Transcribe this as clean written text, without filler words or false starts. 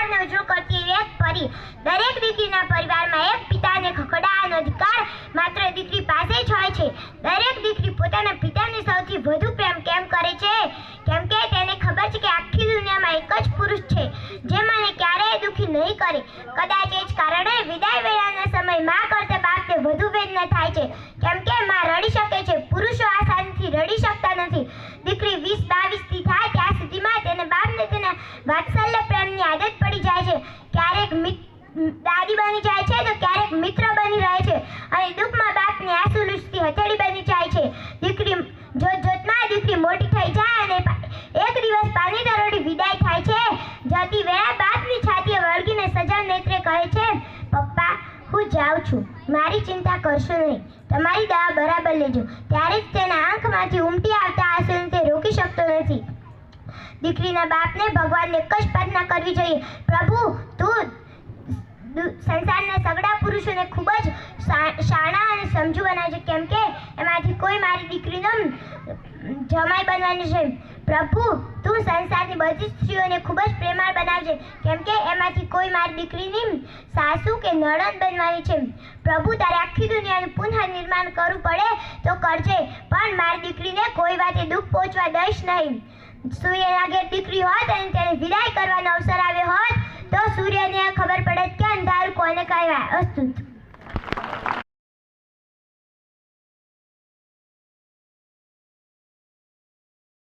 પરિવારને ઉજળો કરતી એવી એક પરી. દરેક દીકરીના પરિવારમાં એક પિતાને ખખડાવવાનો અધિકાર માત્ર દીકરી પાસે જ હોય છે. દરેક દીકરી પોતાના પિતાને સૌથી વધુ પ્રેમ કેમ કરે છે? કેમ કે તેને ખબર છે કે આખી દુનિયામાં એક જ પુરુષ છે જે મને ક્યારેય દુઃખી નહીં કરે. કદાચ એ જ કારણે વિદાય વેળાના સમય માં કરતા બાપને વધુ વેદના થાય છે. કેમ કે માં રડી શકે છે, પુરુષો આસાનીથી રડી શકતા નથી. દીકરી 20-22 થી થાય ત્યાં સુધીમાં તેને બાપને તેના વાત્સલ્ય પ્રેમની આદત પડી જાય છે. ક્યારેક દાદી બની જાય છે તો ક્યારેક મિત્ર બની રહે છે અને દુઃખમાં બાપની આંસુ લૂછતી હથેળી બની જાય છે. દીકરી જોતમાં દીકરી મોટી થઈ જાય અને એક દિવસ પાણી તરોડી વિદાય થાય છે. જતી વેળા બાપની છાતીએ વળગીને સજળ નેત્રે કહે છે, પપ્પા હું જાઉં છું, મારી ચિંતા કરશો નહીં, તમારી દવા બરાબર લેજો. ત્યારે જ તેના આંખમાંથી ઉમટી આવતા આંસુને તે રોકી શકતો નથી. દીકરીના બાપને ભગવાનને એક જ પ્રાર્થના કરવી જોઈએ, પ્રભુ તું સંસારના સગડા પુરુષોને ખૂબ જ શાણા અને સમજુ બનાવજો. કેમ કે એમાંથી કોઈ મારી દીકરીનો જમાઈ બનવાની છે. પ્રભુ તું સંસારની બધી સ્ત્રીઓને ખૂબ જ પ્રેમાળ બનાવજે. કેમ કે એમાંથી કોઈ મારી દીકરીની સાસુ કે નણંદ બનવાની છે. પ્રભુ તારે આખી દુનિયાનું પુનઃનિર્માણ કરવું પડે તો કરજે, પણ મારી દીકરીને કોઈ વાતે દુઃખ પહોંચવા દઈશ નહીં. સૂર્યના ઘેર દીકરી હોત અને તેને વિદાય કરવાનો અવસર આવ્યો હોત તો સૂર્યને ખબર પડે કે અંધારું કોને કહેવાય. અસ્તુ.